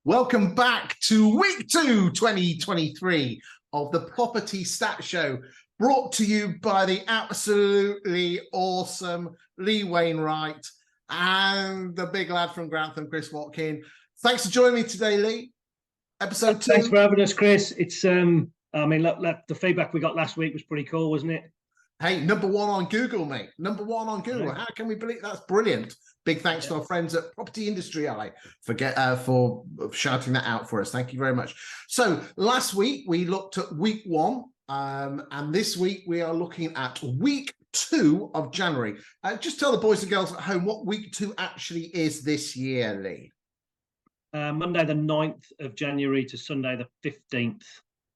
Welcome back to week 2, 2023 of the Property Stat Show, brought to you by the absolutely awesome Lee Wainwright and the big lad from Grantham, Chris Watkin. Thanks for joining me today, Lee. Episode 2. Thanks for having us, Chris. It's I mean, the feedback we got last week was pretty cool, wasn't it? Hey, number 1 on Google, mate. Number 1 on Google. Right. How can we believe that's brilliant? Big thanks to our friends at Property Industry Ally for shouting that out for us. Thank you very much. So last week we looked at week 1, and this week we are looking at week 2 of January. Just tell the boys and girls at home what week 2 actually is this year, Lee. Monday the 9th of January to Sunday the 15th.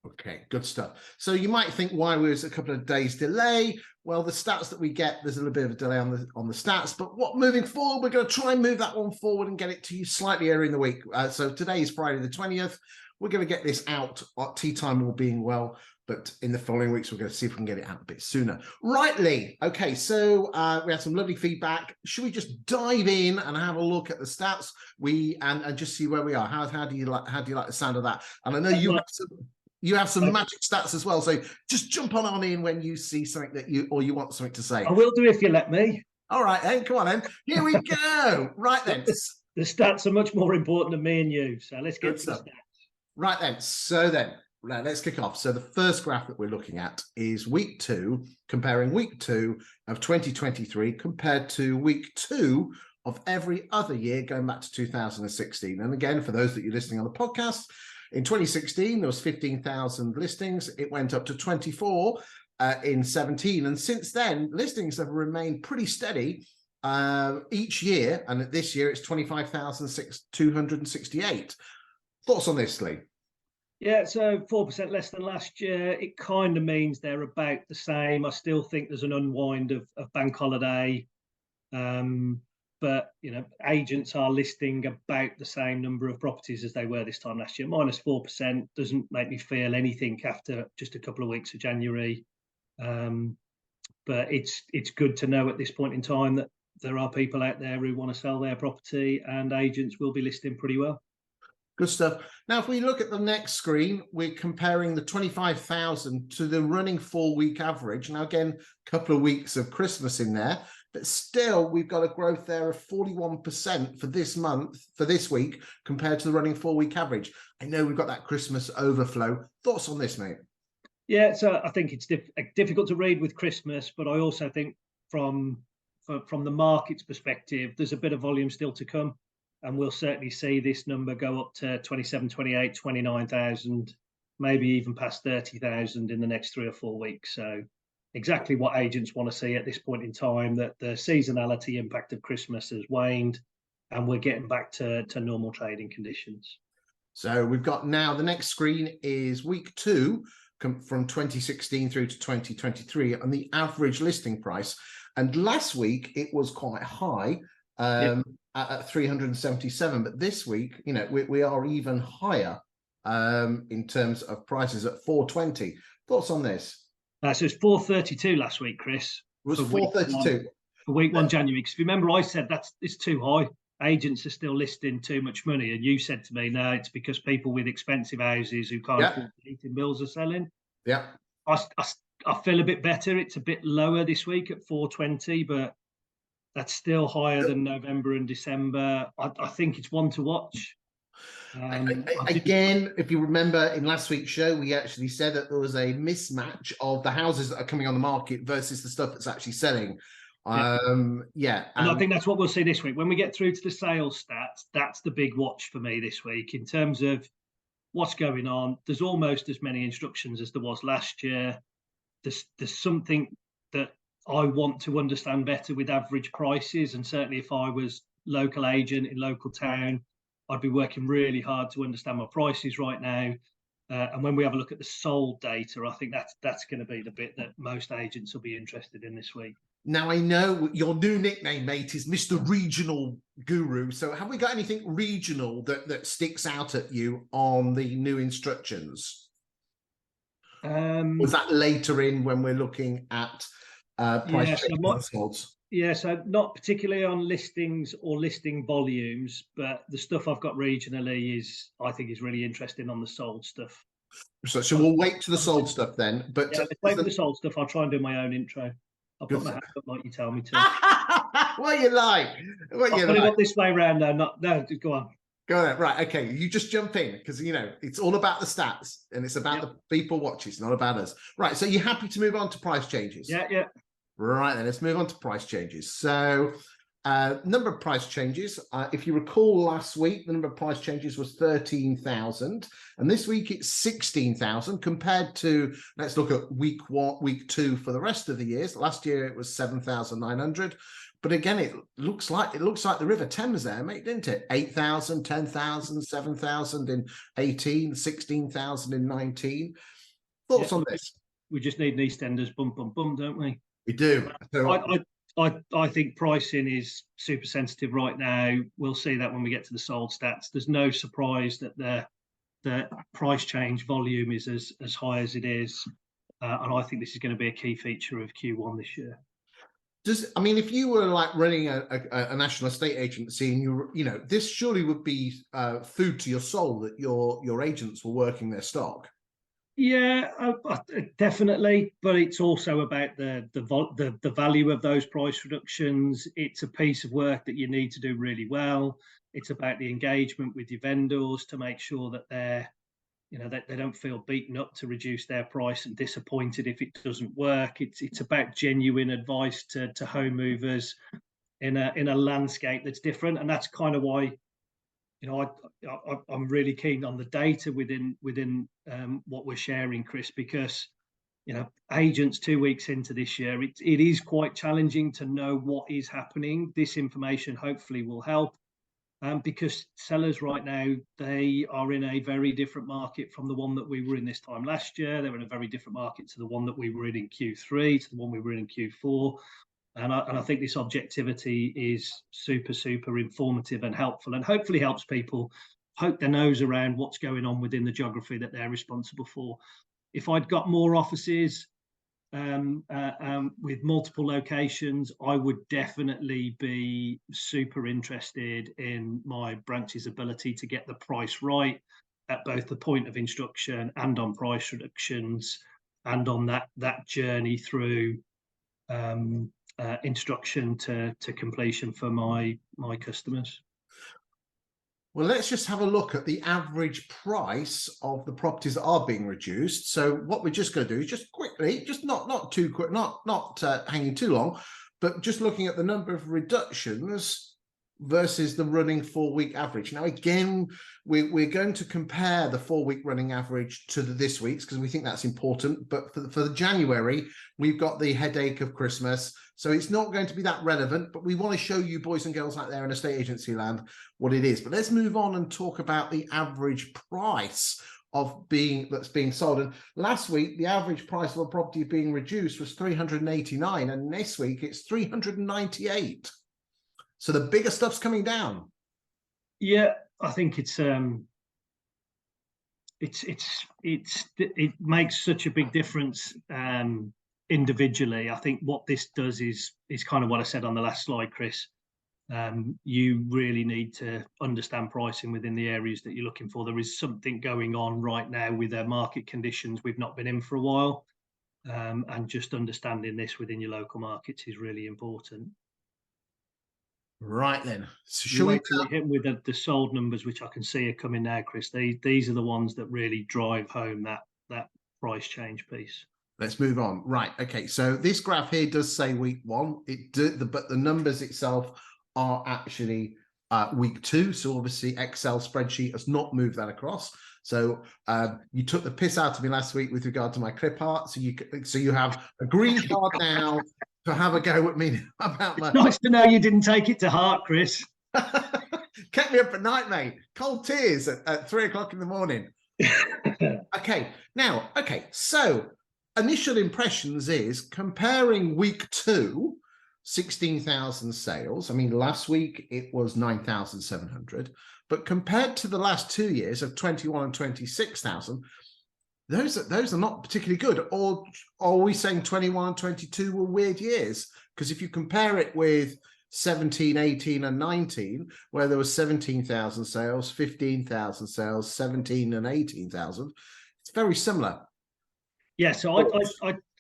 Okay, good stuff. So you might think, why was a couple of days delay? Well, the stats that we get, there's a little bit of a delay on the stats, but moving forward, we're going to try and move that one forward and get it to you slightly earlier in the week. So today is Friday the 20th. We're going to get this out at tea time, all being well, but in the following weeks, we're going to see if we can get it out a bit sooner. Right, Lee. Okay, so we had some lovely feedback. Should we just dive in and have a look at the stats? And just see where we are. How do you like the sound of that? And I know you have some magic stats as well, so just jump on in when you see something that you want something to say. I will do if you let me. All right, then, come on, then. Here we go. Right then, the stats are much more important than me and you, so let's get to the stats. Right then, so then let's kick off. So the first graph that we're looking at is week 2, comparing week 2 of 2023 compared to week 2 of every other year going back to 2016. And again, for those that you're listening on the podcast, in 2016, there was 15,000 listings. It went up to 24 in 17. And since then, listings have remained pretty steady each year. And this year, it's 25,268. Thoughts on this, Lee? Yeah, so 4% less than last year. It kind of means they're about the same. I still think there's an unwind of bank holiday. But, you know, agents are listing about the same number of properties as they were this time last year. Minus 4% doesn't make me feel anything after just a couple of weeks of January. But it's good to know at this point in time that there are people out there who want to sell their property, and agents will be listing pretty well. Good stuff. Now, if we look at the next screen, we're comparing the 25,000 to the running 4-week average. Now, again, a couple of weeks of Christmas in there. But still, we've got a growth there of 41% for this month, for this week, compared to the running 4-week average. I know we've got that Christmas overflow. Thoughts on this, mate? Yeah, so I think it's difficult to read with Christmas, but I also think from the market's perspective, there's a bit of volume still to come. And we'll certainly see this number go up to 27, 28, 29,000, maybe even past 30,000 in the next 3 or 4 weeks. So exactly what agents want to see at this point in time, that the seasonality impact of Christmas has waned and we're getting back to normal trading conditions. So we've got now, the next screen is week 2 from 2016 through to 2023 and the average listing price. And last week it was quite high at 377, but this week, you know, we are even higher in terms of prices at 420. Thoughts on this? So it's 432 last week, Chris. It was 432 for week 1 January. Because if you remember, I said it's too high. Agents are still listing too much money, and you said to me, no, it's because people with expensive houses who can't afford heating bills are selling. Yeah, I feel a bit better. It's a bit lower this week at 420, but that's still higher than November and December. I think it's one to watch. Again, if you remember in last week's show, we actually said that there was a mismatch of the houses that are coming on the market versus the stuff that's actually selling. And I think that's what we'll see this week. When we get through to the sales stats, that's the big watch for me this week in terms of what's going on. There's almost as many instructions as there was last year. There's something that I want to understand better with average prices, and certainly if I was local agent in local town, I'd be working really hard to understand my prices right now. And when we have a look at the sold data, I think that's going to be the bit that most agents will be interested in this week. Now, I know your new nickname, mate, is Mr. Regional Guru. So have we got anything regional that sticks out at you on the new instructions? Was that later in when we're looking at price change? Yeah, so not particularly on listings or listing volumes, but the stuff I've got regionally I think is really interesting on the sold stuff. So we'll wait to the sold stuff then. But yeah, let's wait for the sold stuff. I'll try and do my own intro. I'll put my hand up like you tell me to. What you like? What you I'll put it up this way round now. No, go on. Go ahead. Right. Okay. You just jump in because, you know, it's all about the stats and it's about the people watching. It's not about us. Right. So you're happy to move on to price changes? Yeah. Right. Then let's move on to price changes. So number of price changes. If you recall last week, the number of price changes was 13,000. And this week it's 16,000 compared to, let's look at week 1, week 2 for the rest of the years. Last year it was 7,900. But again, it looks like the River Thames there, mate, didn't it? 8,000, 10,000, 7,000 in 18, 16,000 in 19. Thoughts on this? We just need an EastEnders bum, don't we? We do. I think pricing is super sensitive right now. We'll see that when we get to the sold stats. There's no surprise that the price change volume is as high as it is. And I think this is going to be a key feature of Q1 this year. I mean, if you were like running a national estate agency and you know, this surely would be food to your soul that your agents were working their stock. Yeah, definitely. But it's also about the value of those price reductions. It's a piece of work that you need to do really well. It's about the engagement with your vendors to make sure that that they don't feel beaten up to reduce their price and disappointed if it doesn't work. It's about genuine advice to home movers in a landscape that's different, and that's kind of why, you know, I'm really keen on the data within what we're sharing, Chris, because, you know, agents 2 weeks into this year, it is quite challenging to know what is happening. This information hopefully will help. Because sellers right now, they are in a very different market from the one that we were in this time last year. They're in a very different market to the one that we were in Q3, to the one we were in Q4. And I think this objectivity is super informative and helpful, and hopefully helps people poke their nose around what's going on within the geography that they're responsible for. If I'd got more offices with multiple locations, I would definitely be super interested in my branch's ability to get the price right at both the point of instruction and on price reductions and on that journey through instruction to completion for my customers. Well, let's just have a look at the average price of the properties that are being reduced. So what we're just going to do is just quickly, just not too quick, not hanging too long, but just looking at the number of reductions versus the running 4-week average. Now, again, we're going to compare the 4-week running average to this week's because we think that's important. But for the January, we've got the headache of Christmas. So it's not going to be that relevant, but we want to show you boys and girls out there in estate agency land what it is. But let's move on and talk about the average price that's being sold. And last week, the average price of a property being reduced was 389, and this week it's 398. So the bigger stuff's coming down. Yeah, I think it makes such a big difference individually. I think what this does is kind of what I said on the last slide, Chris. You really need to understand pricing within the areas that you're looking for. There is something going on right now with their market conditions we've not been in for a while, and just understanding this within your local markets is really important. Right then, so should we hit with the sold numbers, which I can see are coming now, Chris? These are the ones that really drive home that price change piece. Let's move on. Right. Okay. So this graph here does say week 1. But the numbers itself are actually week 2. So obviously Excel spreadsheet has not moved that across. So you took the piss out of me last week with regard to my clip art. So you have a green card now to have a go at me about my. It's nice to know you didn't take it to heart, Chris. Kept me up at night, mate. Cold tears at 3 o'clock in the morning. Okay. Now, so initial impressions is comparing week 2, 16,000 sales. I mean, last week it was 9,700, but compared to the last 2 years of 21 and 26,000, those are not particularly good. Or are we saying 21 and 22 were weird years? Because if you compare it with 17, 18 and 19, where there was 17,000 sales, 15,000 sales, 17 and 18,000, it's very similar. Yeah, so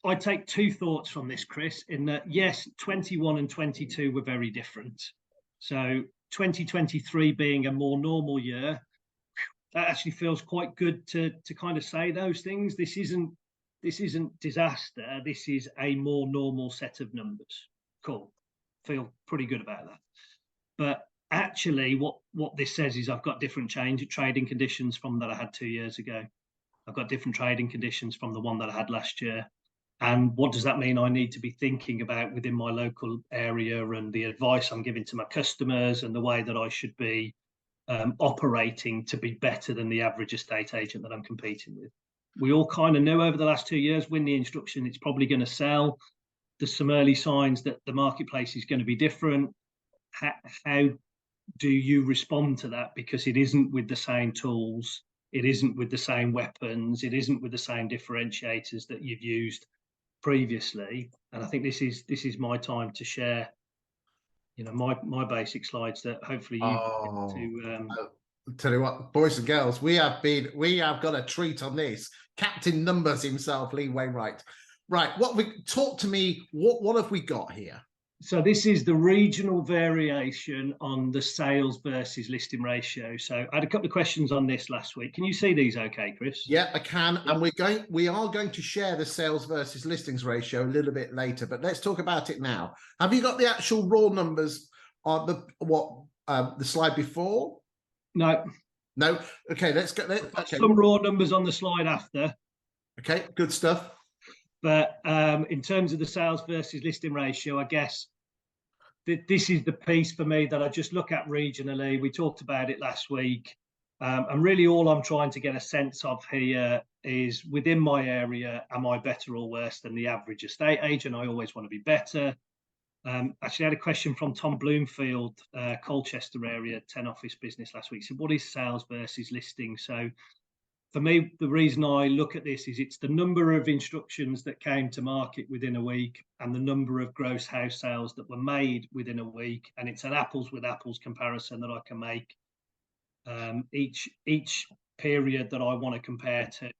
I take two thoughts from this, Chris, in that, yes, 21 and 22 were very different. So 2023 being a more normal year, that actually feels quite good to kind of say those things. This isn't disaster. This is a more normal set of numbers. Cool. Feel pretty good about that. But actually, what this says is I've got different trading conditions from that I had 2 years ago. I've got different trading conditions from the one that I had last year. And what does that mean I need to be thinking about within my local area, and the advice I'm giving to my customers, and the way that I should be operating to be better than the average estate agent that I'm competing with? We all kind of knew over the last 2 years, win the instruction, it's probably going to sell. There's some early signs that the marketplace is going to be different. How do you respond to that? Because it isn't with the same tools. It isn't with the same weapons. It isn't with the same differentiators that you've used previously. And I think this is my time to share, my basic slides that hopefully you tell you what, boys and girls, we have got a treat on this. Captain Numbers himself, Lee Wainwright. Right, talk to me. What have we got here? So this is the regional variation on the sales versus listing ratio. So I had a couple of questions on this last week. Can you see these okay, Chris? Yeah, I can. Yep. And we are going to share the sales versus listings ratio a little bit later, but let's talk about it now. Have you got the actual raw numbers on the slide before? No. No. Okay, let's go. Okay. Some raw numbers on the slide after. Okay, good stuff. But in terms of the sales versus listing ratio, I guess this is the piece for me that I just look at regionally. We talked about it last week. And really all I'm trying to get a sense of here is, within my area, am I better or worse than the average estate agent? I always want to be better. Actually, I had a question from Tom Bloomfield, Colchester area, 10 office business last week. So what is sales versus listing? So for me, the reason I look at this is it's the number of instructions that came to market within a week and the number of gross house sales that were made within a week. And it's an apples with apples comparison that I can make each period that I want to compare to.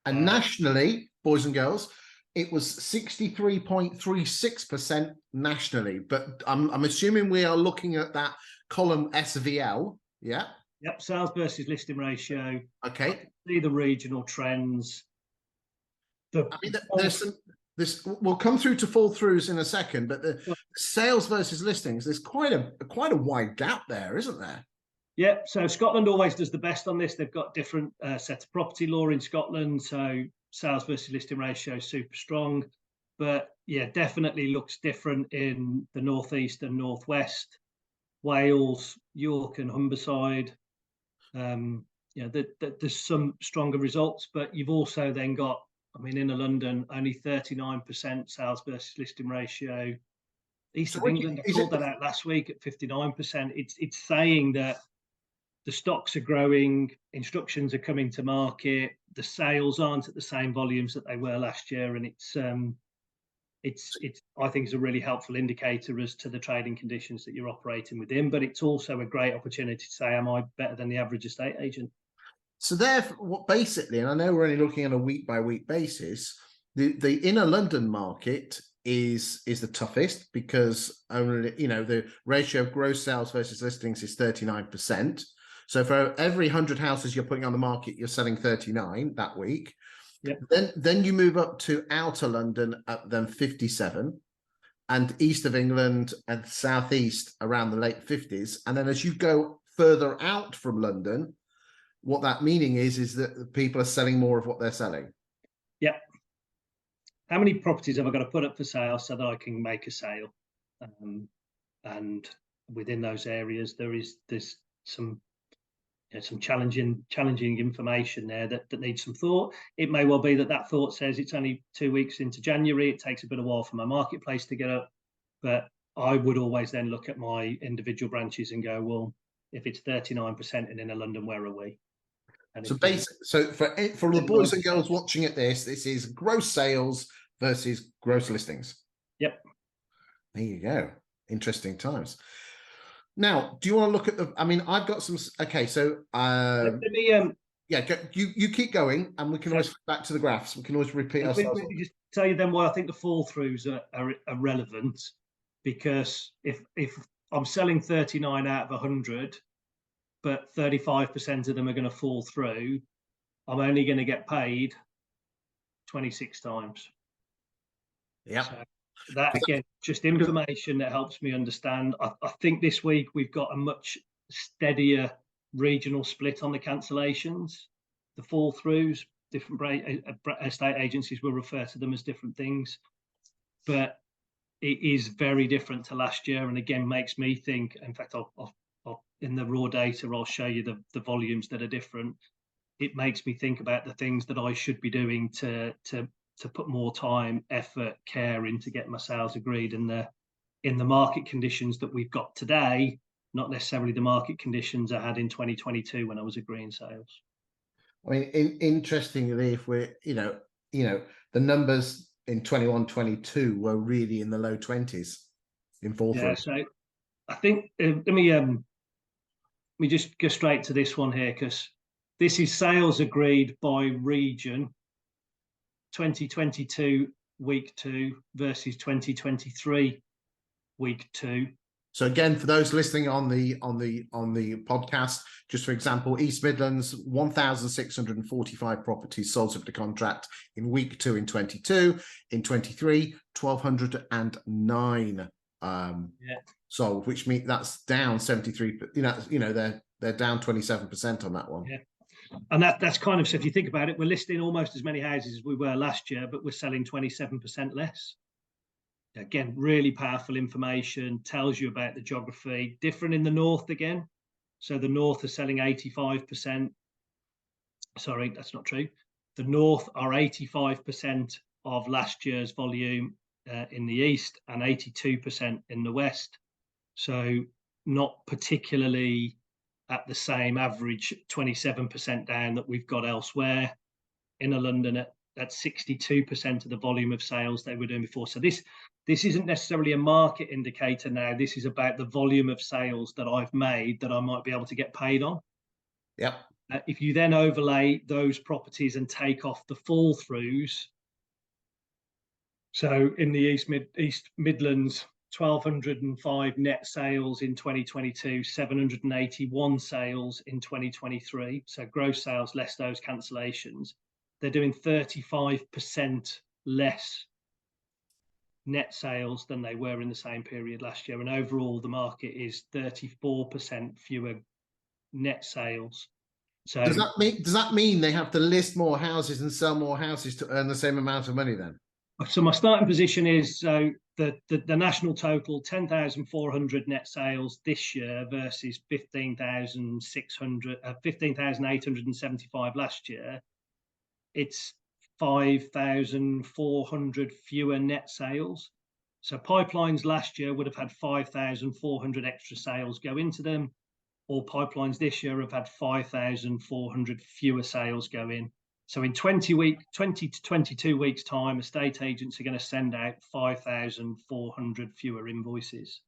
And nationally, boys and girls, it was 63.36% nationally. But I'm assuming we are looking at that column SVL. Yeah. Yep, sales versus listing ratio. Okay. See the regional trends. There's we'll come through to fall throughs in a second, but the sales versus listings, there's quite a wide gap there, isn't there? Yeah, so Scotland always does the best on this. They've got different set of property law in Scotland, so sales versus listing ratio super strong. But yeah, definitely looks different in the northeast and northwest, Wales, York and Humberside. There's some stronger results, but you've also then got, in London, only 39% sales versus listing ratio. East of England, I called that out last week at 59%. It's saying that the stocks are growing, instructions are coming to market, the sales aren't at the same volumes that they were last year, and it's I think it's a really helpful indicator as to the trading conditions that you're operating within. But it's also a great opportunity to say, am I better than the average estate agent? So therefore, basically, and I know we're only looking on a week by week basis, the inner London market is the toughest, because only the ratio of gross sales versus listings is 39%. So for every 100 houses you're putting on the market, you're selling 39 that week. Yep. Then you move up to outer London at then 57, and east of England and southeast around the late 50s. And then as you go further out from London, what that meaning is that people are selling more of what they're selling. Yep. How many properties have I got to put up for sale so that I can make a sale? And within those areas, there's some challenging information there that needs some thought. It may well be that thought says it's only 2 weeks into January. It takes a bit of a while for my marketplace to get up, but I would always then look at my individual branches and go, well, if it's 39% in inner London, where are we? And so basically, so for the boys and girls watching at this is gross sales versus gross listings. Yep. There you go. Interesting times. Now, do you want to look at the? I mean, I've got some. Okay, so let me yeah, you keep going, and we can always flip back to the graphs. We can always repeat ourselves. Let me just tell you then why I think the fall throughs are relevant, because if I'm selling 39 out of 100, but 35% of them are going to fall through, I'm only going to get paid 26 times. Yeah. So that again, just information that helps me understand. I think this week we've got a much steadier regional split on the cancellations, the fall throughs. Different estate agencies will refer to them as different things, but it is very different to last year, and again makes me think. In fact, I'll in the raw data I'll show you the volumes that are different. It makes me think about the things that I should be doing to put more time, effort, care into getting my sales agreed in the market conditions that we've got today, not necessarily the market conditions I had in 2022 when I was agreeing sales. I mean, interestingly, if we're, the numbers in 21-22 were really in the low 20s in fall through. Yeah, so I think let me just go straight to this one here, because this is sales agreed by region, 2022 week 2 versus 2023 week 2. So again, for those listening on the podcast, just for example, East Midlands, 1,645 properties sold subject to contract in week 2 in 22. In 23, 1,209 sold, which means that's down 73. They're down 27% on that one. Yeah. And that's kind of, so if you think about it, we're listing almost as many houses as we were last year, but we're selling 27% less. Again, really powerful information, tells you about the geography. Different in the north again. So the north are selling 85%. Sorry, that's not true. The north are 85% of last year's volume in the east and 82% in the west. So not particularly at the same average 27% down that we've got elsewhere. Inner London at 62% of the volume of sales they were doing before. So this isn't necessarily a market indicator now. This is about the volume of sales that I've made that I might be able to get paid on. Yep. If you then overlay those properties and take off the fall throughs, so in the East Midlands, 1,205 net sales in 2022, 781 sales in 2023. So gross sales less those cancellations. They're doing 35% less net sales than they were in the same period last year. And overall, the market is 34% fewer net sales. So does that mean they have to list more houses and sell more houses to earn the same amount of money then? So my starting position is, so the national total 10,400 net sales this year versus 15,875 last year. It's 5,400 fewer net sales. So pipelines last year would have had 5,400 extra sales go into them. All pipelines this year have had 5,400 fewer sales go in. So in 20 to 22 weeks time, estate agents are going to send out 5,400 fewer invoices.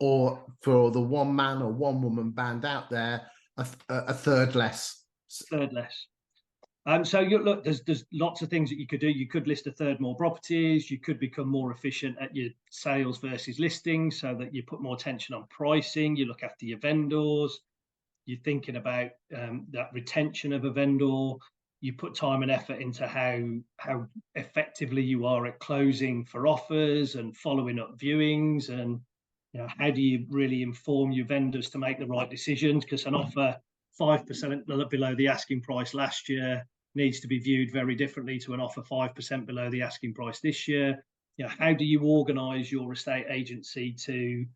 Or for the one man or one woman band out there, a third less. Third less. So look, there's lots of things that you could do. You could list a third more properties. You could become more efficient at your sales versus listings, so that you put more attention on pricing. You look after your vendors. You're thinking about that retention of a vendor. You put time and effort into how effectively you are at closing for offers and following up viewings, and how do you really inform your vendors to make the right decisions? Because an offer 5% below the asking price last year needs to be viewed very differently to an offer 5% below the asking price this year. How do you organise your estate agency to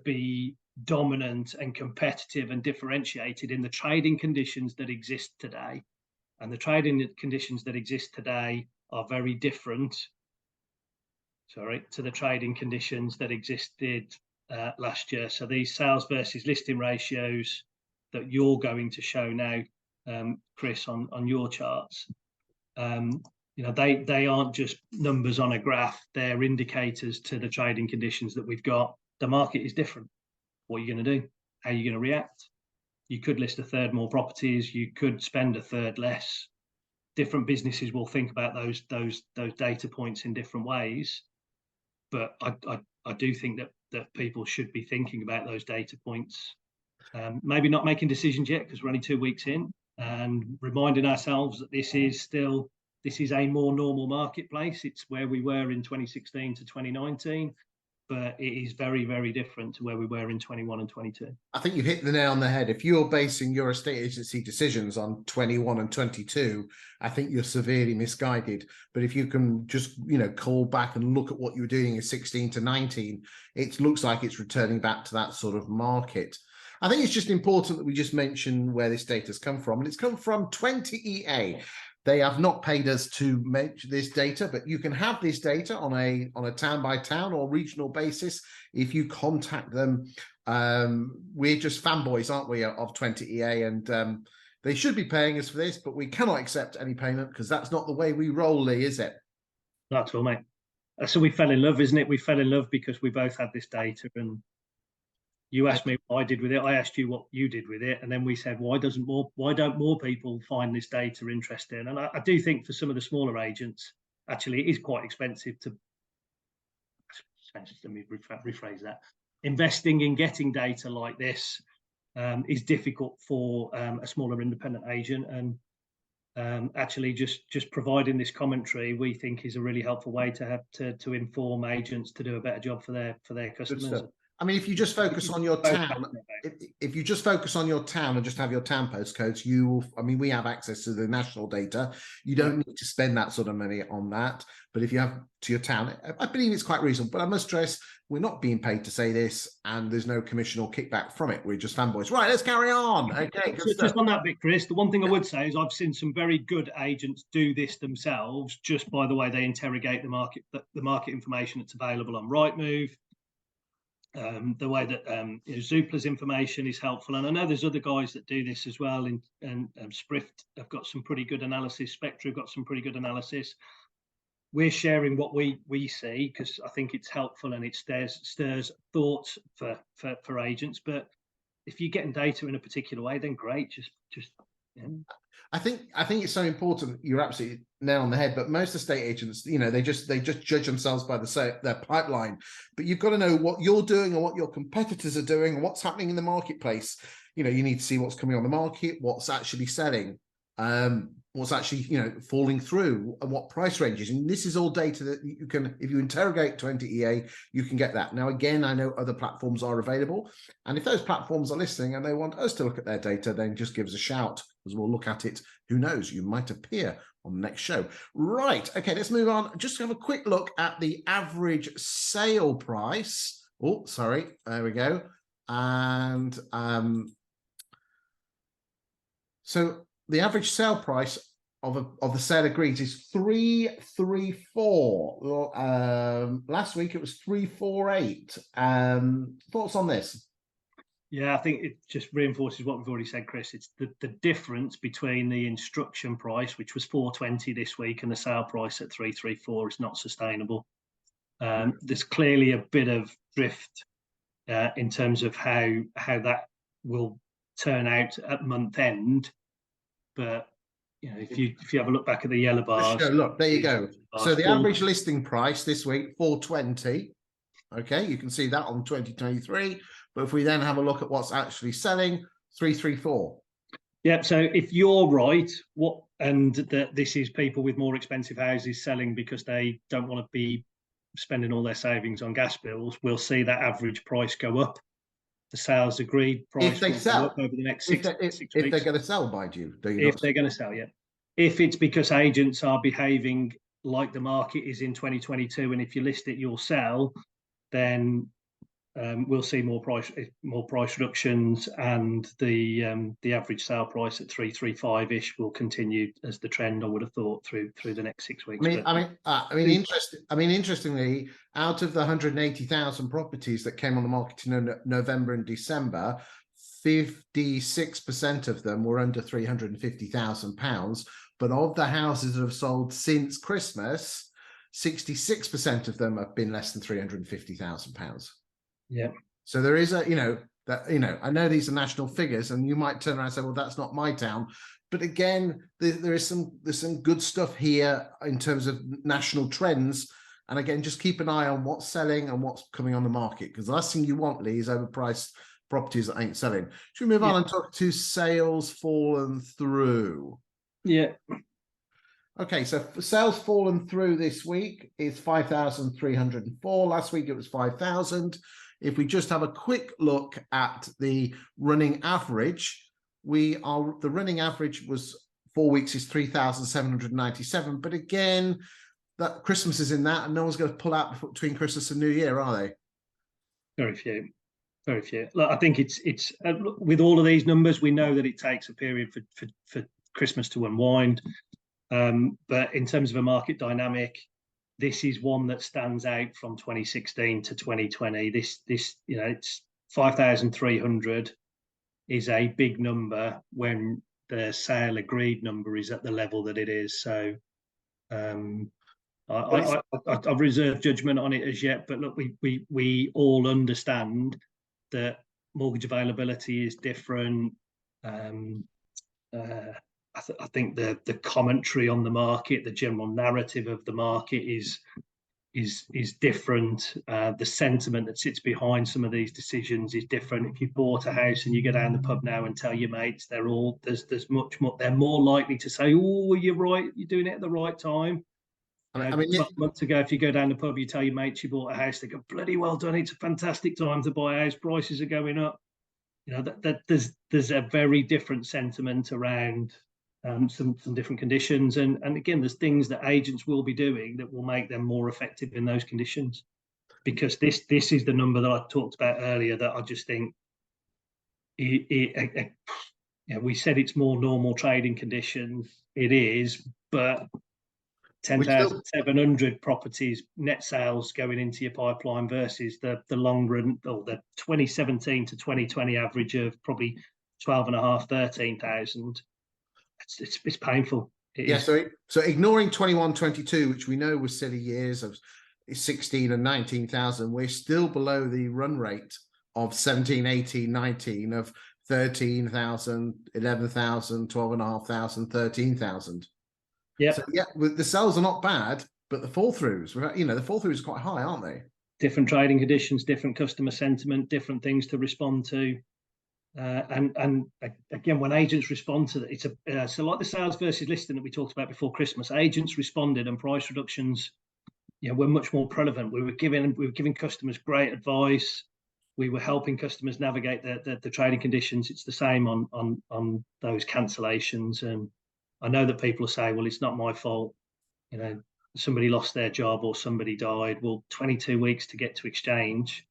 be dominant and competitive and differentiated in the trading conditions that exist today? And the trading conditions that exist today are very different, to the trading conditions that existed last year. So these sales versus listing ratios that you're going to show now Chris, on your charts. You know, they aren't just numbers on a graph, they're indicators to the trading conditions that we've got. The market is different. What are you going to do? How are you going to react? You could list a third more properties, you could spend a third less. Different businesses will think about those data points in different ways. But I do think that people should be thinking about those data points. Maybe not making decisions yet because we're only 2 weeks in, and reminding ourselves that this is a more normal marketplace. It's where we were in 2016 to 2019, but it is very, very different to where we were in 21 and 22. I think you hit the nail on the head. If you're basing your estate agency decisions on 21 and 22, I think you're severely misguided. But if you can just, you know, call back and look at what you were doing in 16 to 19, it looks like it's returning back to that sort of market. I think it's just important that we just mention where this data's come from, and it's come from 20EA. They have not paid us to mention this data, but you can have this data on a town by town or regional basis if you contact them. We're just fanboys, aren't we, of 20EA, and they should be paying us for this, but we cannot accept any payment because that's not the way we roll, Lee, is it? That's all, mate. So we fell in love, isn't it? We fell in love because we both had this data, and you asked me what I did with it. I asked you what you did with it, and then we said, why don't more people find this data interesting? And I do think for some of the smaller agents, actually, it is quite expensive to. Let me rephrase that. Investing in getting data like this is difficult for a smaller independent agent, and actually just providing this commentary we think is a really helpful way to have to inform agents to do a better job for their customers. I mean, if you just focus on your town, if you just focus on your town and just have your town postcodes, you will, I mean, we have access to the national data. You don't need to spend that sort of money on that. But if you have to your town, I believe it's quite reasonable. But I must stress, we're not being paid to say this, and there's no commission or kickback from it. We're just fanboys. Right, let's carry on. Okay, just on that bit, Chris, the one thing I would say is I've seen some very good agents do this themselves just by the way they interrogate the market information that's available on Rightmove. The way that Zoopla's information is helpful, and I know there's other guys that do this as well. And Sprift have got some pretty good analysis. Spectra have got some pretty good analysis. We're sharing what we see because I think it's helpful and it stirs thoughts for agents. But if you're getting data in a particular way, then great. Just yeah. I think it's so important. You're absolutely nail on the head. But most estate agents, you know, they just judge themselves by their pipeline. But you've got to know what you're doing and what your competitors are doing and what's happening in the marketplace. You know, you need to see what's coming on the market, what's actually selling, what's actually, you know, falling through, and what price ranges. And this is all data that you can, if you interrogate 20EA, you can get that. Now, again, I know other platforms are available, and if those platforms are listening and they want us to look at their data, then just give us a shout, because we'll look at it. Who knows, you might appear on the next show. Right, okay, let's move on. Just have a quick look at the average sale price. Oh, sorry, there we go. And so the average sale price of the sale agreed is 334. Last week it was 348. Thoughts on this? Yeah, I think it just reinforces what we've already said, Chris. It's the difference between the instruction price, which was 420 this week, and the sale price at 334 is not sustainable. There's clearly a bit of drift in terms of how that will turn out at month end. But you know, if you have a look back at the yellow bars, look, there you go. So the average listing price this week, 420. Okay, you can see that on 2023. But if we then have a look at what's actually selling, 334. Yeah. So if you're right, this is people with more expensive houses selling because they don't want to be spending all their savings on gas bills, we'll see that average price go up. The sales agreed price if they sell over the next 6 weeks. If they're going to sell, mind you. If they're going to sell, yeah. If it's because agents are behaving like the market is in 2022, and if you list it, you'll sell, then we'll see more price reductions, and the average sale price at 335-ish will continue as the trend, I would have thought, through the next 6 weeks. Interestingly, out of the 180,000 properties that came on the market in November and December, 56% of them were under £350,000. But of the houses that have sold since Christmas, 66% of them have been less than £350,000. Yeah. So there is a, I know these are national figures, and you might turn around and say, well, that's not my town. But again, there's some good stuff here in terms of national trends. And again, just keep an eye on what's selling and what's coming on the market, because the last thing you want, Lee, is overpriced properties that ain't selling. Should we move on and talk to sales fallen through? Yeah. Okay, so sales fallen through this week is 5,304. Last week it was 5,000. If we just have a quick look at the running average, the running average was 4 weeks is 3,797. But again, that Christmas is in that, and no one's going to pull out between Christmas and New Year, are they? Very few. Very few. Look, I think it's with all of these numbers, we know that it takes a period for Christmas to unwind. But in terms of a market dynamic, this is one that stands out from 2016 to 2020. This it's 5,300 is a big number when the sale agreed number is at the level that it is. So I've reserved judgment on it as yet. But look, we all understand that mortgage availability is different. I think the commentary on the market, the general narrative of the market is different. The sentiment that sits behind some of these decisions is different. If you bought a house and you go down the pub now and tell your mates, there's much more. They're more likely to say, "Oh, you're right. You're doing it at the right time." I mean, months ago, if you go down the pub, you tell your mates you bought a house, they go, "Bloody well done! It's a fantastic time to buy a house. Prices are going up." There's a very different sentiment around some different conditions, and again, there's things that agents will be doing that will make them more effective in those conditions, because this is the number that I talked about earlier that I just think we said it's more normal trading conditions. It is, but 10,700 properties net sales going into your pipeline versus the long run, or the 2017 to 2020 average of probably 12,500, 13,000. It's painful. So ignoring 21, 22, which we know was silly years of 16 and 19,000, we're still below the run rate of 17, 18, 19 of 13,000, 11,000, 12,500, 13,000. Yeah. So the sales are not bad, but the fall throughs, the fall throughs are quite high, aren't they? Different trading conditions, different customer sentiment, different things to respond to. And again, when agents respond to that, so like the sales versus listing that we talked about before Christmas, agents responded and price reductions, were much more prevalent. We were giving customers great advice. We were helping customers navigate the trading conditions. It's the same on those cancellations. And I know that people will say, well, it's not my fault. Somebody lost their job or somebody died. Well, 22 weeks to get to exchange.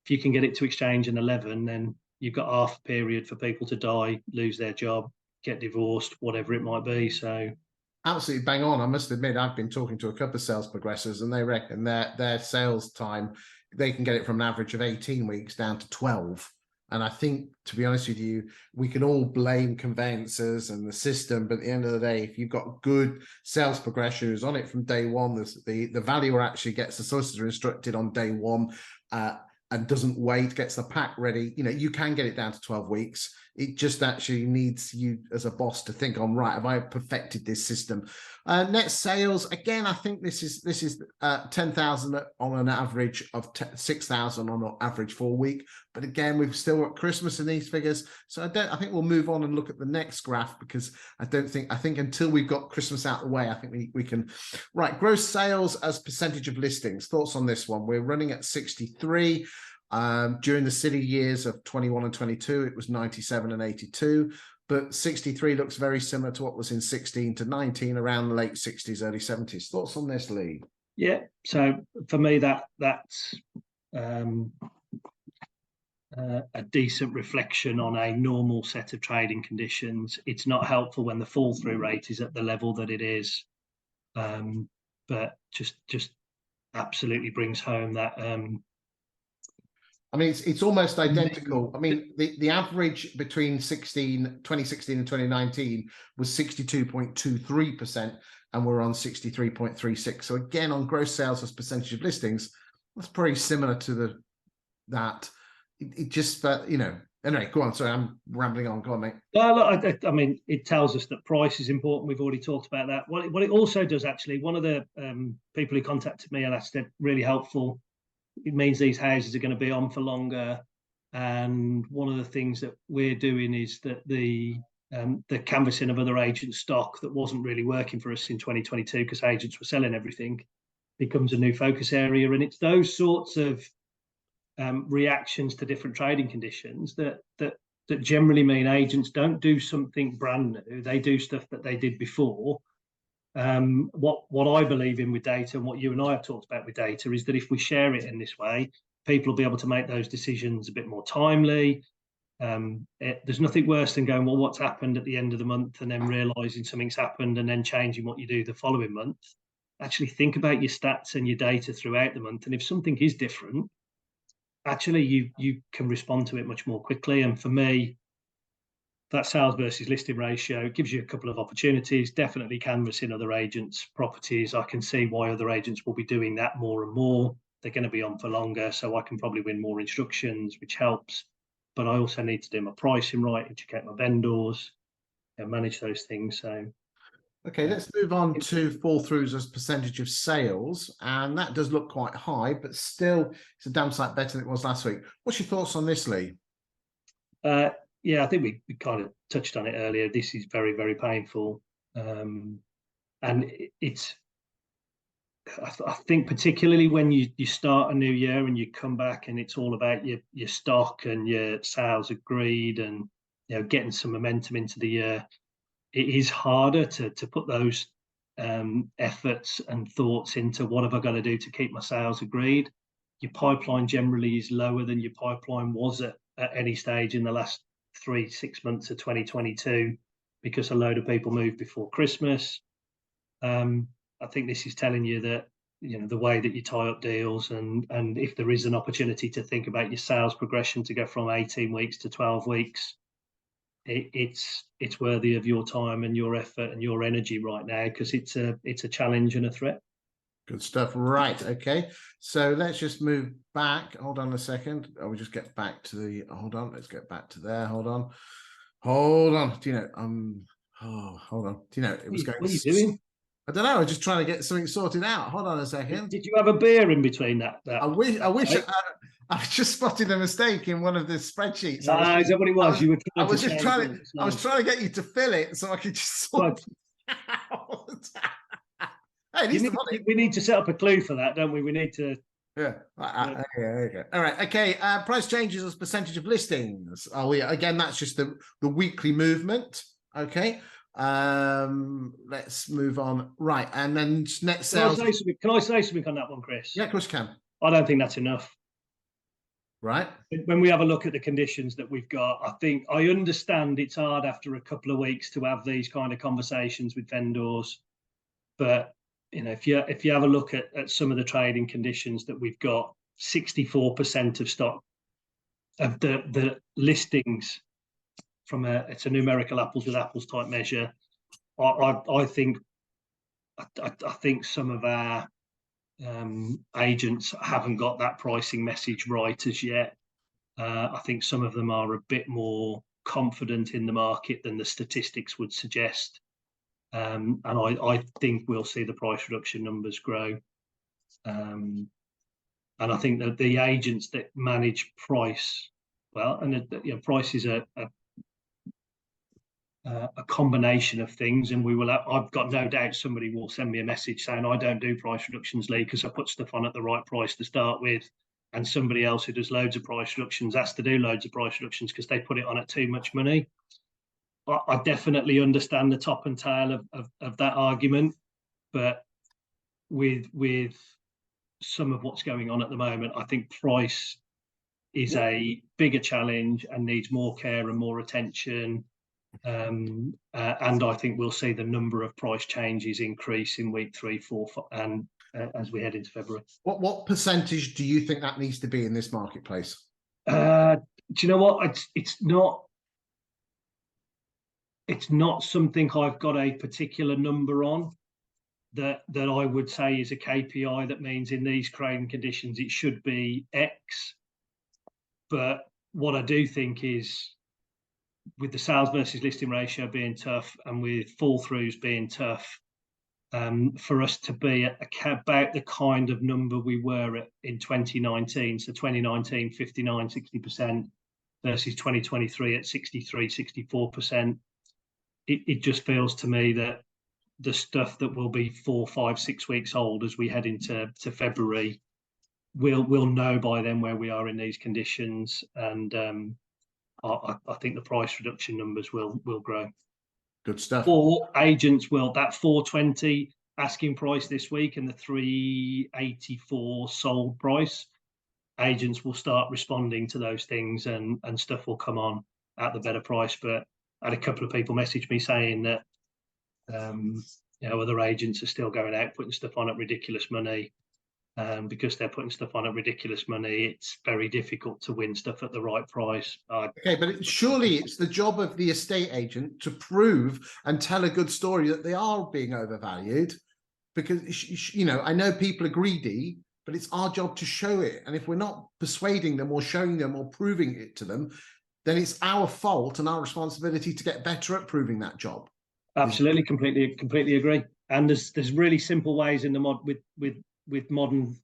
If you can get it to exchange in 11, then you've got half a period for people to die, lose their job, get divorced, whatever it might be. So absolutely bang on. I must admit, I've been talking to a couple of sales progressors, and they reckon their sales time, they can get it from an average of 18 weeks down to 12. And I think, to be honest with you, we can all blame conveyancers and the system, but at the end of the day, if you've got good sales progression who's on it from day one, the valuer actually gets the solicitor instructed on day one, and doesn't wait, gets the pack ready, you can get it down to 12 weeks. It just actually needs you as a boss to think on, right, have I perfected this system? Net sales, again, I think this is 10,000 on an average of 6,000 on an average for a week. But again, we've still got Christmas in these figures. So I think we'll move on and look at the next graph, because I think until we've got Christmas out of the way, I think we can. Right, gross sales as percentage of listings. Thoughts on this one? We're running at 63. During the city years of 21 and 22, it was 97 and 82, but 63 looks very similar to what was in 16 to 19, around the late 60s, early 70s. Thoughts on this, Lee? Yeah, so for me, that's a decent reflection on a normal set of trading conditions. It's not helpful when the fall through rate is at the level that it is, but just absolutely brings home that I mean, it's almost identical. I mean, the average between 2016 and 2019 was 62.23%, and we're on 63.36. So again, on gross sales as percentage of listings, that's pretty similar to that. It just, you know, anyway, go on. Sorry, I'm rambling on. Go on, mate. No, look, I mean, it tells us that price is important. We've already talked about that. What it also does, actually, one of the people who contacted me, and that's really helpful. It means these houses are going to be on for longer. And one of the things that we're doing is that the canvassing of other agent stock that wasn't really working for us in 2022 because agents were selling everything becomes a new focus area. And it's those sorts of reactions to different trading conditions that generally mean agents don't do something brand new. They do stuff that they did before. What I believe in with data, and what you and I have talked about with data, is that if we share it in this way, people will be able to make those decisions a bit more timely. There's nothing worse than going, well, what's happened at the end of the month, and then realizing something's happened and then changing what you do the following month. Actually think about your stats and your data throughout the month, and if something is different, actually you can respond to it much more quickly. And for me, that sales versus listing ratio gives you a couple of opportunities. Definitely canvassing other agents' properties. I can see why other agents will be doing that more and more. They're going to be on for longer, so I can probably win more instructions, which helps. But I also need to do my pricing right, educate my vendors, and manage those things. So, okay, let's move on to fall throughs as percentage of sales, and that does look quite high, but still, it's a damn sight better than it was last week. What's your thoughts on this, Lee? Yeah, I think we kind of touched on it earlier. This is very, very painful. And it's, I think particularly when you start a new year and you come back and it's all about your stock and your sales agreed and, you know, getting some momentum into the year, it is harder to put those efforts and thoughts into what have I got to do to keep my sales agreed. Your pipeline generally is lower than your pipeline was at any stage in the last 3-6 months of 2022 because a load of people moved before Christmas. I think this is telling you that, you know, the way that you tie up deals and if there is an opportunity to think about your sales progression to go from 18 weeks to 12 weeks, it's worthy of your time and your effort and your energy right now because it's a challenge and a threat. Good stuff. Right. Okay. So let's just move back. Hold on a second. We just get back to the. Hold on. Let's get back to there. Hold on. Hold on. Do you know? Oh, hold on. Do you know? It was going. What are you doing? I don't know. I was just trying to get something sorted out. Hold on a second. Did you have a beer in between that? I wish. I just spotted a mistake in one of the spreadsheets. Is that what it was? I was trying to get you to fill it so I could just sort it out. Hey, we need to set up a clue for that, don't we? We need to. Yeah. Okay. All right. Okay. Price changes as percentage of listings. Oh, yeah. Again, that's just the weekly movement. Okay. Let's move on. Right. And then net sales. Can I say something on that one, Chris? Yeah, of course you can. I don't think that's enough. Right. When we have a look at the conditions that we've got, I understand it's hard after a couple of weeks to have these kind of conversations with vendors, but you know, if you have a look at some of the trading conditions that we've got, 64% of stock of the listings from it's a numerical apples with apples type measure. I think some of our agents haven't got that pricing message right as yet. I think some of them are a bit more confident in the market than the statistics would suggest. And I think we'll see the price reduction numbers grow. And I think that the agents that manage price well, and price is a combination of things, and I've got no doubt somebody will send me a message saying I don't do price reductions, Lee, because I put stuff on at the right price to start with, and somebody else who does loads of price reductions has to do loads of price reductions because they put it on at too much money. I definitely understand the top and tail of that argument, but with some of what's going on at the moment, I think price is a bigger challenge and needs more care and more attention. And I think we'll see the number of price changes increase in week 3, 4, and as we head into February. What percentage do you think that needs to be in this marketplace? Do you know what? It's not something I've got a particular number on that I would say is a KPI that means in these trading conditions it should be X. But what I do think is, with the sales versus listing ratio being tough and with fall throughs being tough, for us to be at about the kind of number we were at in 2019, so 2019 59, 60% versus 2023 at 63, 64%, it just feels to me that the stuff that will be 4, 5, 6 weeks old as we head into February, we'll know by then where we are in these conditions, and I think the price reduction numbers will grow. Good stuff. Or agents will, that 420 asking price this week and the 384 sold price, agents will start responding to those things, and stuff will come on at the better price. But I had a couple of people message me saying that other agents are still going out putting stuff on at ridiculous money. Because they're putting stuff on at ridiculous money, it's very difficult to win stuff at the right price. Okay, but surely it's the job of the estate agent to prove and tell a good story that they are being overvalued, because I know people are greedy, but it's our job to show it. And if we're not persuading them or showing them or proving it to them, then it's our fault and our responsibility to get better at proving that job. Absolutely, completely agree. And there's really simple ways in the with modern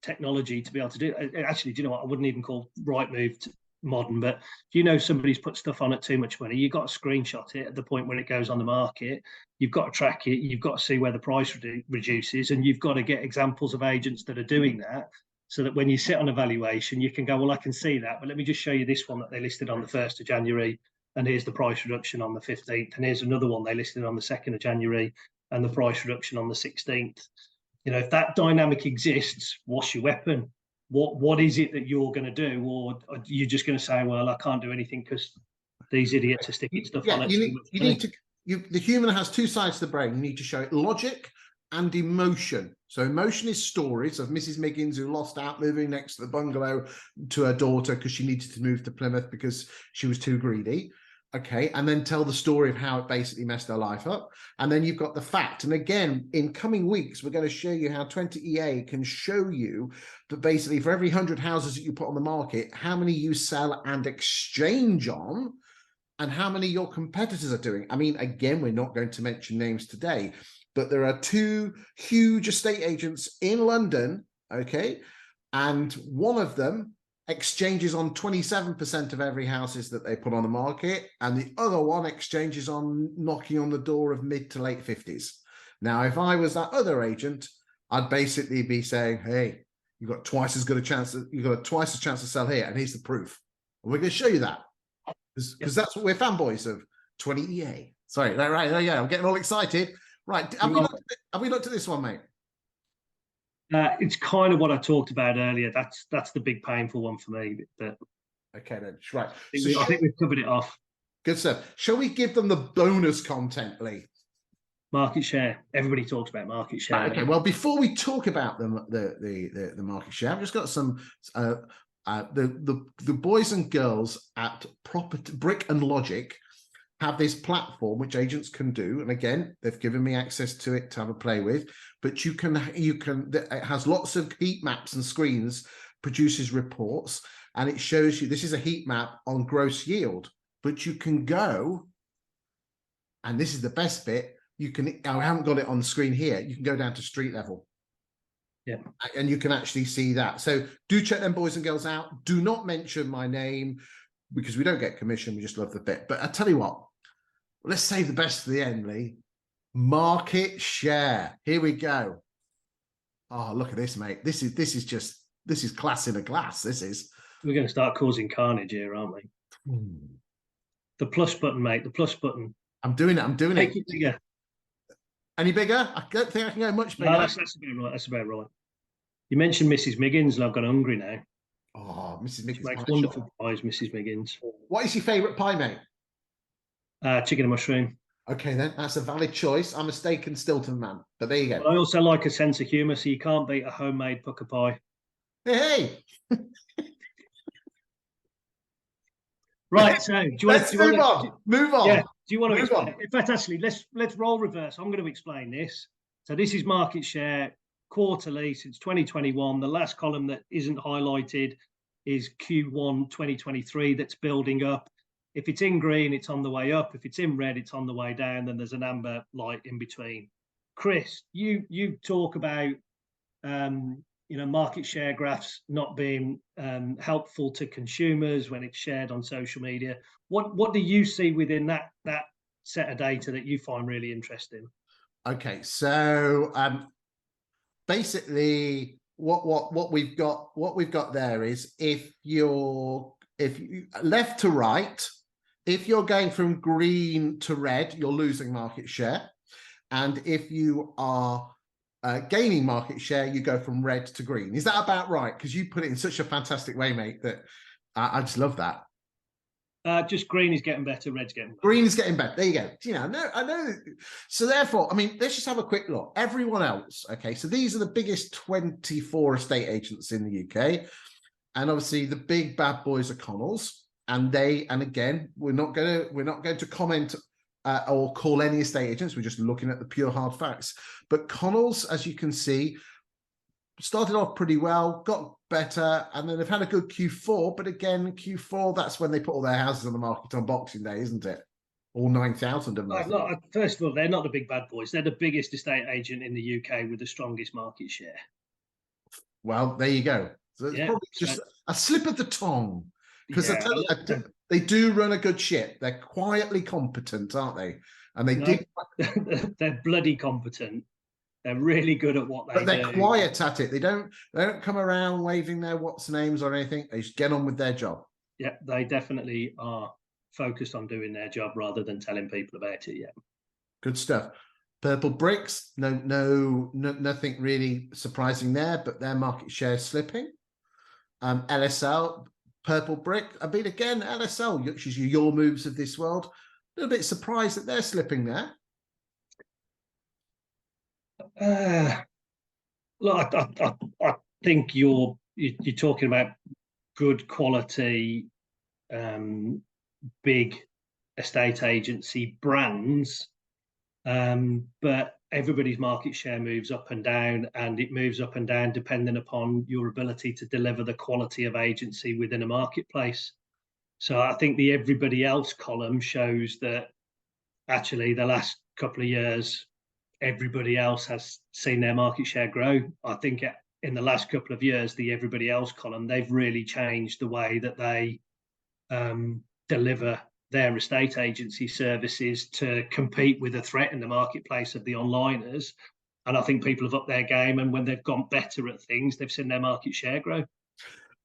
technology to be able to do it. Actually, do you know what? I wouldn't even call Rightmove modern, but if somebody's put stuff on at too much money, you've got to screenshot it at the point when it goes on the market. You've got to track it. You've got to see where the price reduces, and you've got to get examples of agents that are doing that, so that when you sit on a valuation, you can go, well, I can see that, but let me just show you this one that they listed on the 1st of January, and here's the price reduction on the 15th, and here's another one they listed on the 2nd of January, and the price reduction on the 16th. If that dynamic exists, what's your weapon? What is it that you're going to do? Or are you just going to say, well, I can't do anything because these idiots are sticking stuff on it? The human has two sides to the brain. You need to show it logic and emotion. So emotion is stories of Mrs. Miggins who lost out moving next to the bungalow to her daughter because she needed to move to Plymouth because she was too greedy. Okay, and then tell the story of how it basically messed their life up. And then you've got the fact. And again, in coming weeks, we're going to show you how 20EA can show you that basically for every 100 houses that you put on the market, how many you sell and exchange on, and how many your competitors are doing. I mean, again, we're not going to mention names today, but there are 2 huge estate agents in London, okay? And one of them exchanges on 27% of every houses that they put on the market, and the other one exchanges on knocking on the door of mid to late 50s. Now, if I was that other agent, I'd basically be saying, hey, you've got twice as chance to sell here, and here's the proof. And we're going to show you that, because that's what we're fanboys of 20EA. Sorry, right, yeah, I'm getting all excited. Right, have we looked at this one, mate? It's kind of what I talked about earlier. That's the big painful one for me. But okay, then right. I think we've covered it off. Good stuff. Shall we give them the bonus content, Lee? Market share. Everybody talks about market share. Right, okay. Well, before we talk about the market share, I've just got some the boys and girls at Brick and Logic have this platform which agents can do, and again, they've given me access to it to have a play with. But it has lots of heat maps and screens, produces reports, and it shows you, this is a heat map on gross yield, but you can go, and this is the best bit, I haven't got it on the screen here, you can go down to street level. Yeah. And you can actually see that. So do check them boys and girls out. Do not mention my name, because we don't get commission, we just love the bit. But I tell you what, let's save the best for the end, Lee. Market share. Here we go. Oh, look at this, mate. This is class in a glass. This is. We're going to start causing carnage here, aren't we? The plus button, mate. The plus button. I'm doing it. Make it bigger. Any bigger? I don't think I can go much bigger. No, that's about right. That's about right. You mentioned Mrs. Miggins, and I've got hungry now. Oh, Mrs. Miggins. Makes wonderful pies, Mrs. Miggins. What is your favourite pie, mate? Chicken and mushroom. Okay, then. That's a valid choice. I'm a steak and Stilton man, but there you go. But I also like a sense of humour, so you can't beat a homemade pucker pie. Hey! Right. So do you want to move on? Yeah. Do you want to explain it? In fact, actually, let's roll reverse. I'm going to explain this. So this is market share quarterly since 2021. The last column that isn't highlighted is Q1 2023 that's building up. If it's in green, it's on the way up. If it's in red, it's on the way down. Then there's an amber light in between. Chris, you talk about market share graphs not being helpful to consumers when it's shared on social media. What do you see within that set of data that you find really interesting? Okay, so basically what we've got there is if you left to right, if you're going from green to red, you're losing market share, and if you are gaining market share, you go from red to green. Is that about right? Because you put it in such a fantastic way, mate, that I just love that. Just green is getting better, red's getting better. Green is getting better. There you go. You know, I know. So therefore, I mean, let's just have a quick look. Everyone else, okay. So these are the biggest 24 estate agents in the UK, and obviously the big bad boys are Connells, and again, we're not going to comment or call any estate agents. We're just looking at the pure hard facts. But Connells, as you can see, started off pretty well, got better, and then they've had a good Q4. But again, Q4, that's when they put all their houses on the market on Boxing Day, isn't it? All 9,000 of them. First of all, they're not the big bad boys. They're the biggest estate agent in the UK with the strongest market share. Well, there you go. So it's probably just a slip of the tongue. Because they do run a good ship. They're quietly competent, aren't they? And they're bloody competent. They're really good at what they do. But they're quiet at it. They don't come around waving their what's names or anything. They just get on with their job. Yeah, they definitely are focused on doing their job rather than telling people about it. Yeah. Good stuff. Purple Bricks, nothing really surprising there, but their market share is slipping. LSL, Purple Brick. I mean, again, LSL, which is your moves of this world. A little bit surprised that they're slipping there. Look, I think you're talking about good quality, big estate agency brands, but everybody's market share moves up and down, and it moves up and down depending upon your ability to deliver the quality of agency within a marketplace. So I think the everybody else column shows that actually the last couple of years, everybody else has seen their market share grow. I think in the last couple of years, the everybody else column, they've really changed the way that they deliver their estate agency services to compete with the threat in the marketplace of the onliners. And I think people have upped their game, and when they've gone better at things, they've seen their market share grow.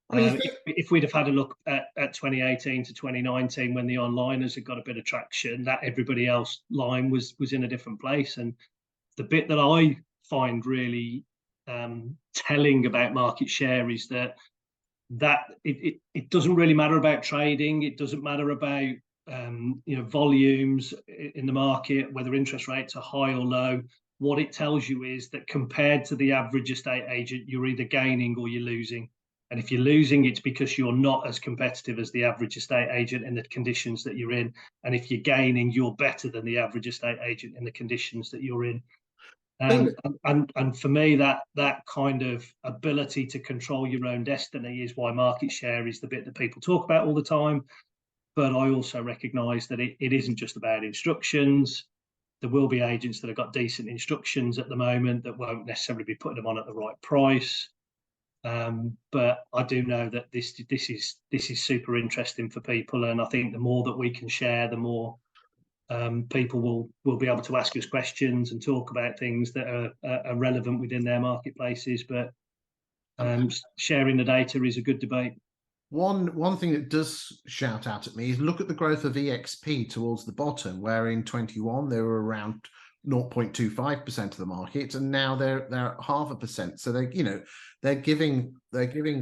I mean, if we'd have had a look at 2018 to 2019, when the onliners had got a bit of traction, that everybody else line was in a different place. And the bit that I find really telling about market share is that it doesn't really matter about trading. It doesn't matter about volumes in the market, whether interest rates are high or low. What it tells you is that compared to the average estate agent, you're either gaining or you're losing. And if you're losing, it's because you're not as competitive as the average estate agent in the conditions that you're in. And if you're gaining, you're better than the average estate agent in the conditions that you're in. And for me, that kind of ability to control your own destiny is why market share is the bit that people talk about all the time. But I also recognise that it isn't just about instructions. There will be agents that have got decent instructions at the moment that won't necessarily be putting them on at the right price. But I do know that this is super interesting for people, and I think the more that we can share, the more people will be able to ask us questions and talk about things that are relevant within their marketplaces. But sharing the data is a good debate. One thing that does shout out at me is look at the growth of EXP towards the bottom, where in 21 they were around 0.25% of the market, and now they're at 0.5%. So they're giving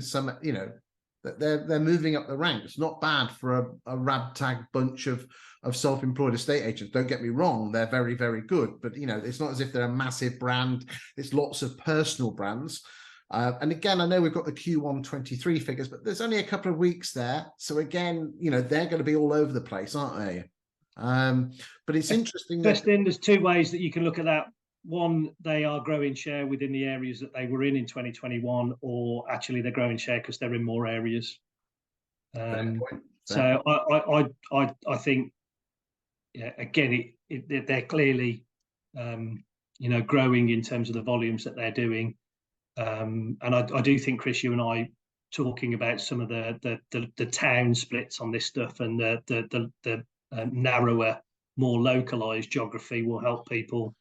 some, they're moving up the ranks. Not bad for a ragtag bunch of self-employed estate agents. Don't get me wrong, they're very, very good, but it's not as if they're a massive brand. It's lots of personal brands. And again, I know we've got the Q1 23 figures, but there's only a couple of weeks there. So again, you know, they're going to be all over the place, aren't they? But it's interesting. There's two ways that you can look at that. One, they are growing share within the areas that they were in 2021, or actually they're growing share because they're in more areas. So I think, yeah, again, they're clearly, you know, growing in terms of the volumes that they're doing. And I do think, Chris, you and I talking about some of the town splits on this stuff and the narrower, more localized geography will help people.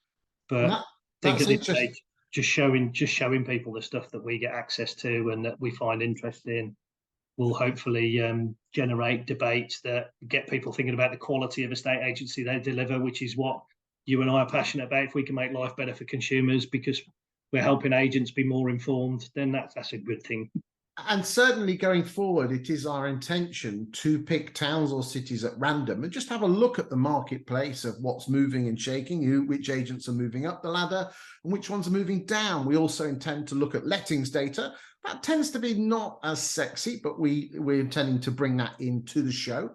But think of it, just showing people the stuff that we get access to and that we find interesting will hopefully generate debates that get people thinking about the quality of estate agency they deliver, which is what you and I are passionate about. If we can make life better for consumers because we're helping agents be more informed, then that's a good thing. And certainly going forward, it is our intention to pick towns or cities at random and just have a look at the marketplace of what's moving and shaking, which agents are moving up the ladder and which ones are moving down. We also intend to look at lettings data. That tends to be not as sexy, but we're intending to bring that into the show.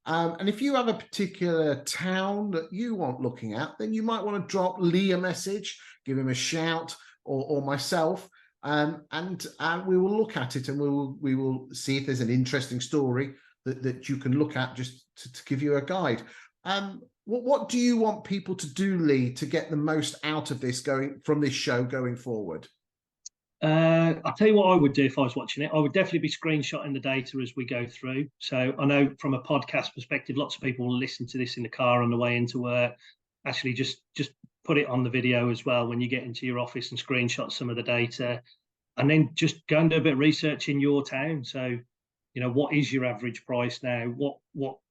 And if you have a particular town that you want looking at, then you might want to drop Lee a message, give him a shout, or myself. And we will look at it and we will see if there's an interesting story that you can look at just to give you a guide. What do you want people to do, Lee, to get the most out of this from this show going forward? I'll tell you what I would do if I was watching it. I would definitely be screenshotting the data as we go through. So I know from a podcast perspective, lots of people will listen to this in the car on the way into work. Actually, just put it on the video as well when you get into your office and screenshot some of the data, and then just go and do a bit of research in your town. So, you know, what is your average price now? What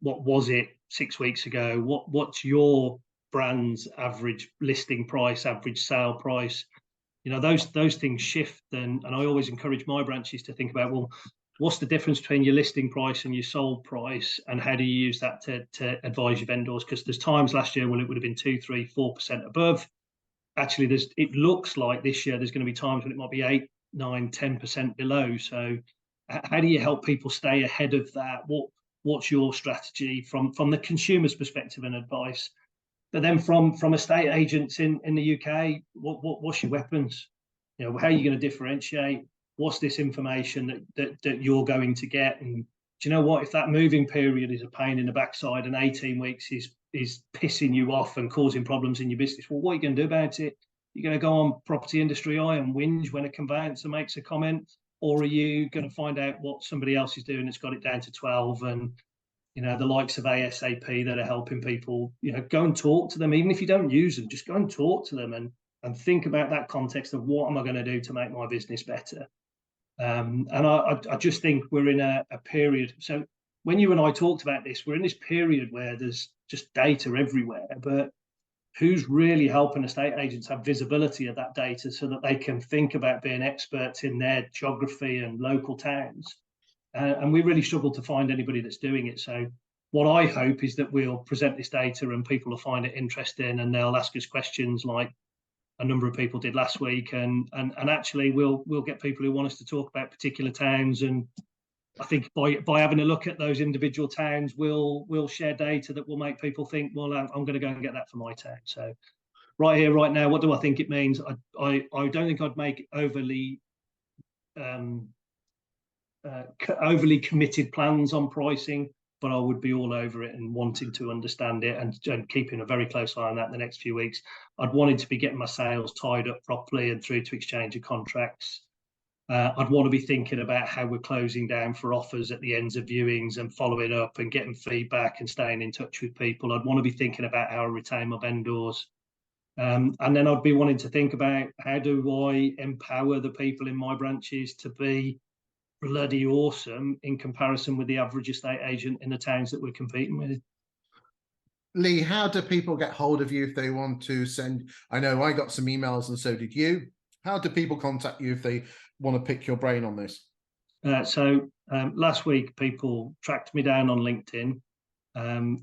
was it 6 weeks ago? What's your brand's average listing price, average sale price? You know, those things shift, and I always encourage my branches to think about, well, what's the difference between your listing price and your sold price, and how do you use that to advise your vendors? Because there's times last year when it would have been 2, 3, 4% above. Actually, it looks like this year there's going to be times when it might be 8, 9, 10% below. So how do you help people stay ahead of that? What's your strategy from the consumer's perspective and advice? But then from estate agents in the UK, what's your weapons? You know, how are you going to differentiate? What's this information that you're going to get? And do you know what? If that moving period is a pain in the backside and 18 weeks is pissing you off and causing problems in your business, well, what are you going to do about it? You're going to go on Property Industry Eye and whinge when a conveyancer makes a comment, or are you going to find out what somebody else is doing that's got it down to 12? And you know, the likes of ASAP that are helping people, you know, go and talk to them. Even if you don't use them, just go and talk to them and think about that context of what am I going to do to make my business better. And I just think we're in a period. So when you and I talked about this, we're in this period where there's just data everywhere, but who's really helping estate agents have visibility of that data so that they can think about being experts in their geography and local towns? And we really struggle to find anybody that's doing it. So what I hope is that we'll present this data and people will find it interesting and they'll ask us questions like a number of people did last week. And actually we'll get people who want us to talk about particular towns. And I think by having a look at those individual towns, we'll share data that will make people think, well, I'm going to go and get that for my town. So right here, right now, what do I think it means? I don't think I'd make overly committed plans on pricing, but I would be all over it and wanting to understand it and keeping a very close eye on that in the next few weeks. I'd wanted to be getting my sales tied up properly and through to exchange of contracts. I'd want to be thinking about how we're closing down for offers at the ends of viewings and following up and getting feedback and staying in touch with people. I'd want to be thinking about how I retain my vendors. And then I'd be wanting to think about how do I empower the people in my branches to be bloody awesome in comparison with the average estate agent in the towns that we're competing with. Lee, how do people get hold of you if they want to send? I know I got some emails and so did you. How do people contact you if they want to pick your brain on this? So last week, people tracked me down on LinkedIn,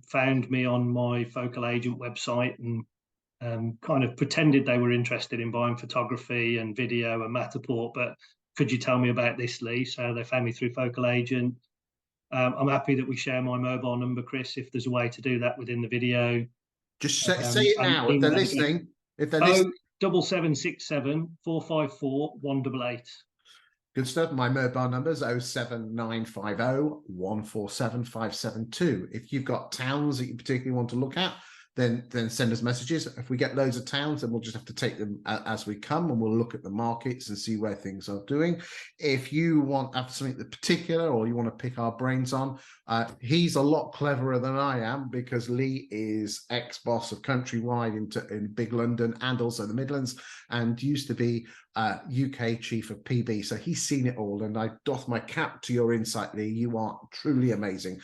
found me on my Focal Agent website and kind of pretended they were interested in buying photography and video and Matterport, but could you tell me about this, Lee? So they found me through Focal Agent. I'm happy that we share my mobile number, Chris, if there's a way to do that within the video. Just say it now if they're listening. If they're listening. 7767 454 188. Good stuff. My mobile number is 07950 147 572. If you've got towns that you particularly want to look at, then send us messages. If we get loads of towns, then we'll just have to take them as we come, and we'll look at the markets and see where things are doing. If you want to have something particular, or you want to pick our brains on, he's a lot cleverer than I am, because Lee is ex-boss of Countrywide in Big London and also the Midlands, and used to be UK chief of PB. So he's seen it all, and I doff my cap to your insight, Lee. You are truly amazing.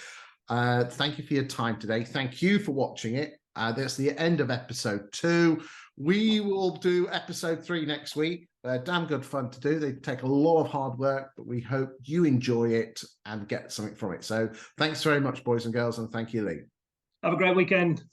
Thank you for your time today. Thank you for watching it. That's the end of episode 2. We will do episode 3 next week. Damn good fun to do. They take a lot of hard work, but we hope you enjoy it and get something from it. So thanks very much, boys and girls, and thank you, Lee. Have a great weekend.